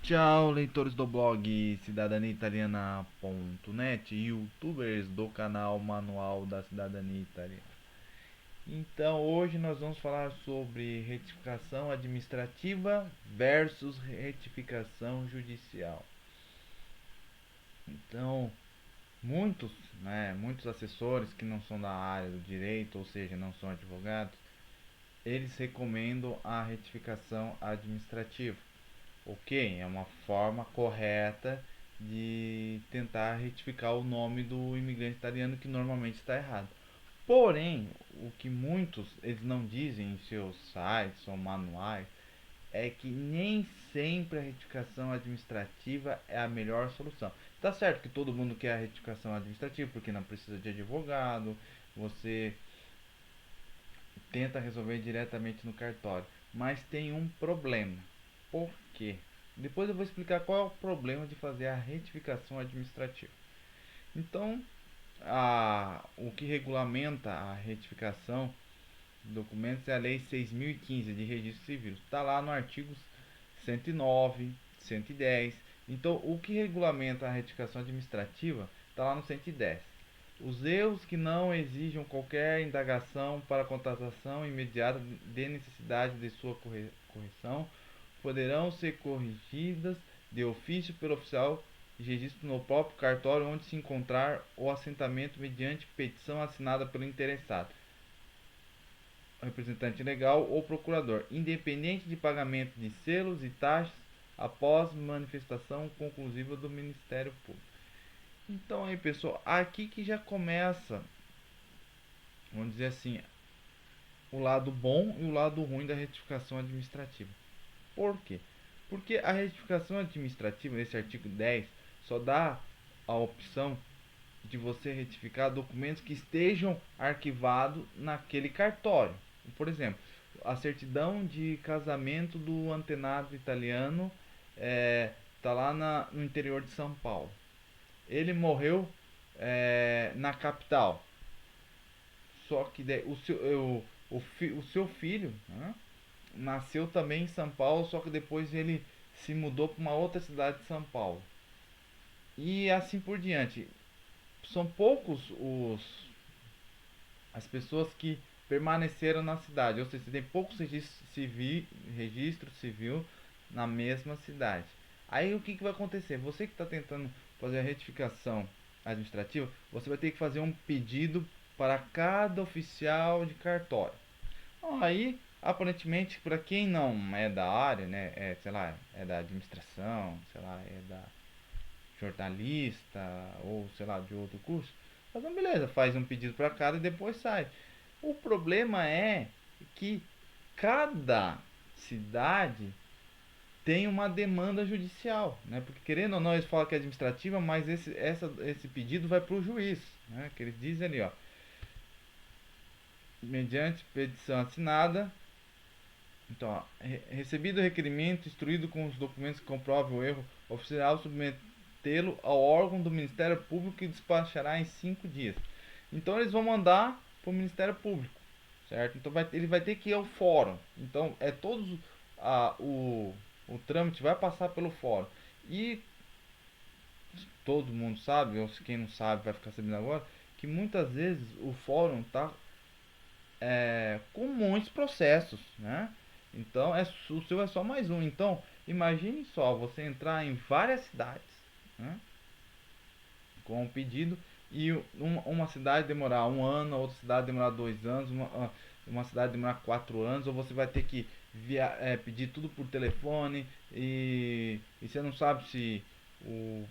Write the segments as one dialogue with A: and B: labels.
A: Tchau, leitores do blog cidadaniaitaliana.net e youtubers do canal Manual da Cidadania Italiana. Então, hoje nós vamos falar sobre retificação administrativa versus retificação judicial. Então, muitos assessores que não são da área do direito, ou seja, não são advogados, eles recomendam a retificação administrativa. Ok, é uma forma correta de tentar retificar o nome do imigrante italiano que normalmente está errado. Porém, o que muitos eles não dizem em seus sites ou manuais é que nem sempre a retificação administrativa é a melhor solução. Tá certo que todo mundo quer a retificação administrativa porque não precisa de advogado, você tenta resolver diretamente no cartório, mas tem um problema. Por quê? Depois eu vou explicar qual é o problema de fazer a retificação administrativa. Então, o que regulamenta a retificação de documentos é a Lei 6.015 de Registro Civil. Está lá no artigo 109, 110. Então, o que regulamenta a retificação administrativa está lá no 110. Os erros que não exijam qualquer indagação para contratação imediata de necessidade de sua correção poderão ser corrigidas de ofício pelo oficial de registro no próprio cartório onde se encontrar o assentamento mediante petição assinada pelo interessado, representante legal ou procurador, independente de pagamento de selos e taxas após manifestação conclusiva do Ministério Público. Então aí, pessoal, aqui que já começa, vamos dizer assim, o lado bom e o lado ruim da retificação administrativa. Por quê? Porque a retificação administrativa, nesse artigo 10, só dá a opção de você retificar documentos que estejam arquivados naquele cartório. Por exemplo, a certidão de casamento do antenado italiano está lá no interior de São Paulo. Ele morreu na capital. Só que o seu filho, né, nasceu também em São Paulo, só que depois ele se mudou para uma outra cidade de São Paulo. E assim por diante. São poucos as pessoas que permaneceram na cidade, ou seja, tem poucos registro civil na mesma cidade. Aí o que vai acontecer? Você que está tentando fazer a retificação administrativa, você vai ter que fazer um pedido para cada oficial de cartório. Aí, aparentemente, para quem não é da área, né, sei lá, é da administração, sei lá, é da jornalista ou sei lá de outro curso, então beleza, faz um pedido para cada e depois sai. O problema é que cada cidade tem uma demanda judicial, né? Porque querendo ou não eles falam que é administrativa, mas esse pedido vai para o juiz, né? Que eles dizem ali, ó, mediante petição assinada. Então, ó, recebido o requerimento, instruído com os documentos que comprovam o erro oficial, submetê-lo ao órgão do Ministério Público que despachará em 5 dias. Então, eles vão mandar para o Ministério Público, certo? Então, ele vai ter que ir ao fórum. Então, o trâmite vai passar pelo fórum. E todo mundo sabe, ou quem não sabe vai ficar sabendo agora, que muitas vezes o fórum está com muitos processos, né? Então o seu é só mais um. Então imagine só você entrar em várias cidades, né, com um pedido e uma cidade demorar um ano, outra cidade demorar 2 anos, uma cidade demorar 4 anos, ou você vai ter que pedir tudo por telefone e você não sabe se o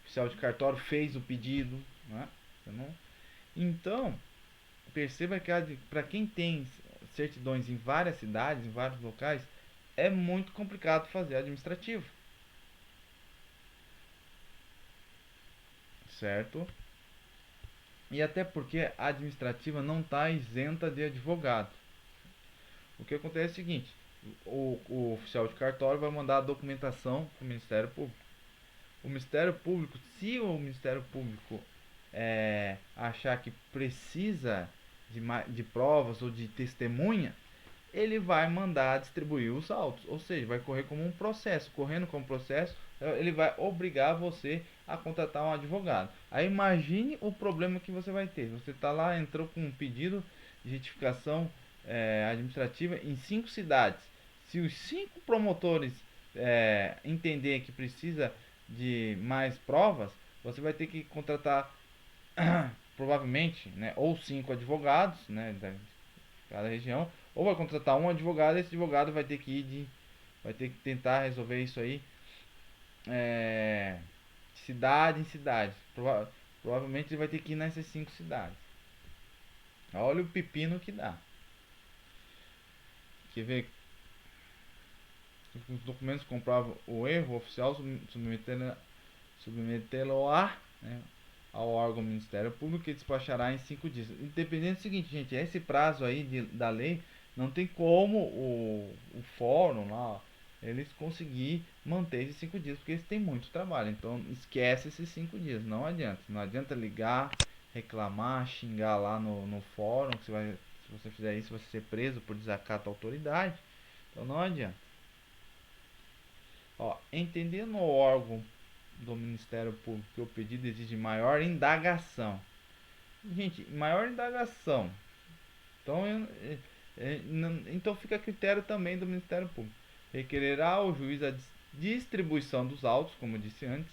A: oficial de cartório fez o pedido, né? Então perceba que para quem tem certidões em várias cidades, em vários locais, é muito complicado fazer administrativo, certo? E até porque a administrativa não está isenta de advogado. O que acontece é o seguinte: o oficial de cartório vai mandar a documentação para o Ministério Público. O Ministério Público, se o Ministério Público achar que precisa de provas ou de testemunha, ele vai mandar distribuir os autos, ou seja, vai correr como um processo. Correndo como processo, ele vai obrigar você a contratar um advogado. Aí imagine o problema que você vai ter. Você está lá, entrou com um pedido de retificação administrativa em 5 cidades. Se os 5 promotores entender que precisa de mais provas, você vai ter que contratar provavelmente, né, ou 5 advogados, né, da cada região, ou vai contratar um advogado. Esse advogado vai ter que vai ter que tentar resolver isso aí cidade em cidade. Provavelmente ele vai ter que ir nessas 5 cidades. Olha o pepino que dá. Quer ver? Os documentos comprovam o erro oficial, submetê-lo-á, né, ao órgão do Ministério Público, que despachará em 5 dias. Independente do seguinte, gente, esse prazo aí da lei, não tem como o fórum lá, eles conseguir manter esses 5 dias, porque eles têm muito trabalho. Então esquece esses 5 dias, não adianta. Não adianta ligar, reclamar, xingar lá no fórum, que se você fizer isso, você vai ser preso por desacato à autoridade. Então não adianta. Ó, entendendo o órgão do Ministério Público que o pedido exige maior indagação. Gente, maior indagação. Então, então fica a critério também do Ministério Público. Requererá ao juiz a distribuição dos autos, como eu disse antes,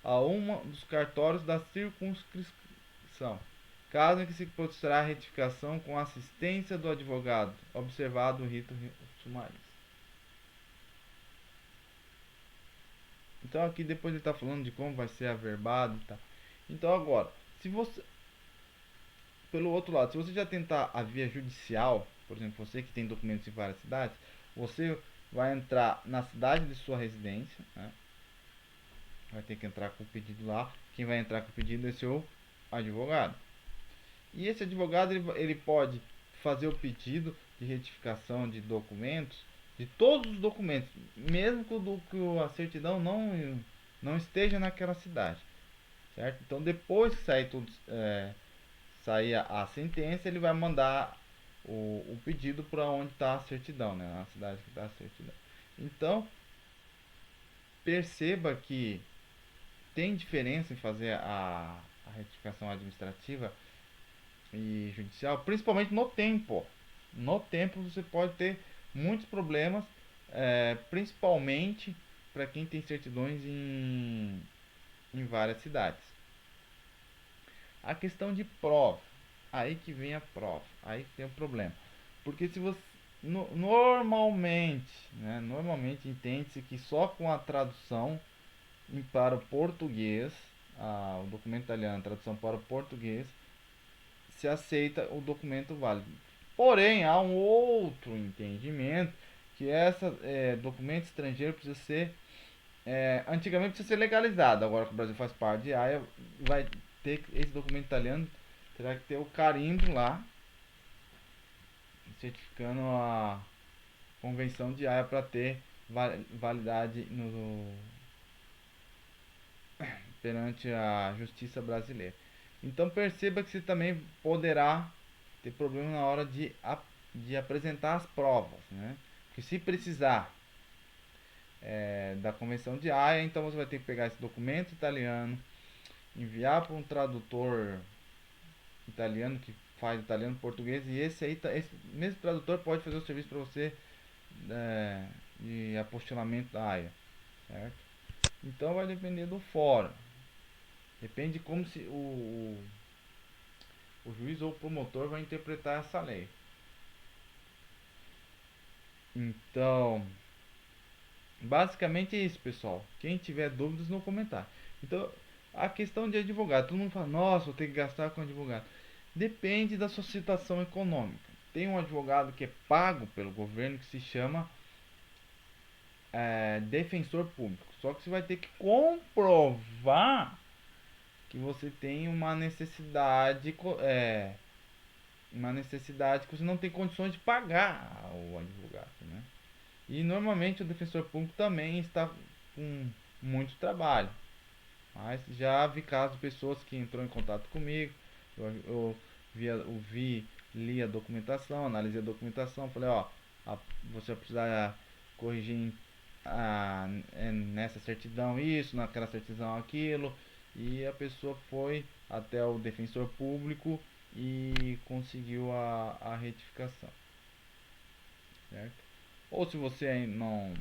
A: a um dos cartórios da circunscrição, caso em que se procederá a retificação com assistência do advogado, observado o rito sumário. Então aqui depois ele está falando de como vai ser averbado e tal. Então agora, se você, pelo outro lado, se você já tentar a via judicial, por exemplo, você que tem documentos em várias cidades, você vai entrar na cidade de sua residência, né? Vai ter que entrar com o pedido lá. Quem vai entrar com o pedido é seu advogado. E esse advogado ele pode fazer o pedido de retificação de documentos, de todos os documentos, mesmo que a certidão não esteja naquela cidade, certo? Então depois que sair tudo, sair a sentença, ele vai mandar o pedido para onde está a certidão, né? Na cidade que está a certidão. Então perceba que tem diferença em fazer a retificação administrativa e judicial, principalmente no tempo. No tempo você pode ter muitos problemas, principalmente para quem tem certidões em várias cidades. A questão de prova, aí que vem a prova, aí que tem o problema. Porque se você normalmente, né, normalmente entende-se que só com a tradução para o português, o documento italiano, a tradução para o português, se aceita o documento válido. Porém, há um outro entendimento que documento estrangeiro precisa ser antigamente precisa ser legalizado. Agora que o Brasil faz parte de AIA, vai ter esse documento italiano terá que ter o carimbo lá certificando a convenção de AIA para ter validade perante a justiça brasileira. Então perceba que você também poderá ter problema na hora de apresentar as provas, né? Porque se precisar da convenção de Haia, então você vai ter que pegar esse documento italiano, enviar para um tradutor italiano que faz italiano português, e esse mesmo tradutor pode fazer o serviço para você de apostilamento da Haia, certo? Então vai depender do fórum. Depende de como o juiz ou o promotor vai interpretar essa lei. Então, basicamente é isso, pessoal. Quem tiver dúvidas no comentário. Então, a questão de advogado, todo mundo fala, nossa, vou ter que gastar com advogado. Depende da sua situação econômica. Tem um advogado que é pago pelo governo que se chama defensor público. Só que você vai ter que comprovar que você tem uma necessidade que você não tem condições de pagar o advogado, né? E normalmente o defensor público também está com muito trabalho. Mas já vi casos de pessoas que entrou em contato comigo, eu li a documentação, analisei a documentação, falei, ó, você vai precisar corrigir nessa certidão isso, naquela certidão aquilo, e a pessoa foi até o defensor público e conseguiu a retificação, certo? Ou se você não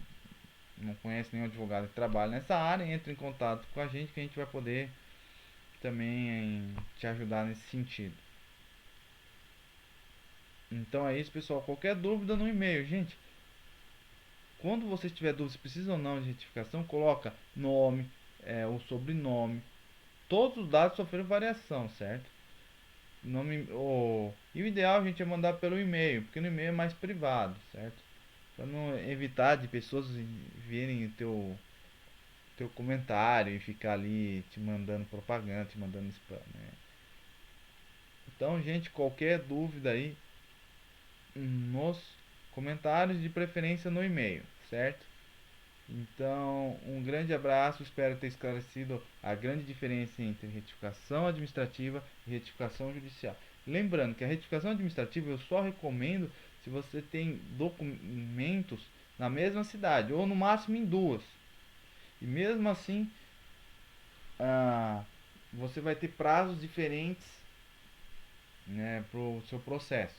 A: conhece nenhum advogado que trabalha nessa área, entre em contato com a gente que a gente vai poder também te ajudar nesse sentido. Então é isso, pessoal. Qualquer dúvida no e-mail, gente. Quando você tiver dúvida se precisa ou não de retificação, coloca nome, o sobrenome. Todos os dados sofreram variação, certo? E o ideal, gente, é mandar pelo e-mail, porque no e-mail é mais privado, certo? Para não evitar de pessoas verem o teu comentário e ficar ali te mandando propaganda, te mandando spam, né? Então, gente, qualquer dúvida aí nos comentários, de preferência no e-mail, certo? Então, um grande abraço, espero ter esclarecido a grande diferença entre retificação administrativa e retificação judicial. Lembrando que a retificação administrativa eu só recomendo se você tem documentos na mesma cidade, ou no máximo em duas. E mesmo assim, ah, você vai ter prazos diferentes, né, para o seu processo,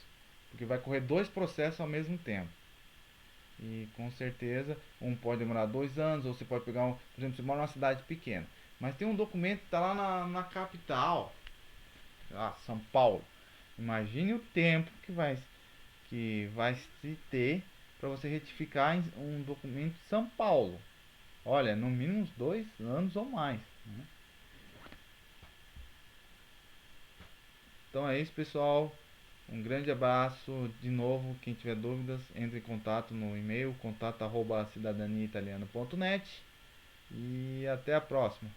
A: porque vai correr dois processos ao mesmo tempo. E com certeza um pode demorar 2 anos, ou você pode pegar por exemplo, você mora numa cidade pequena, mas tem um documento que está lá na capital, São Paulo. Imagine o tempo que vai se ter para você retificar um documento de São Paulo. Olha, no mínimo uns 2 anos ou mais, né? Então é isso, pessoal. Um grande abraço. De novo, quem tiver dúvidas, entre em contato no e-mail contato@cidadaniaitaliana.net e até a próxima.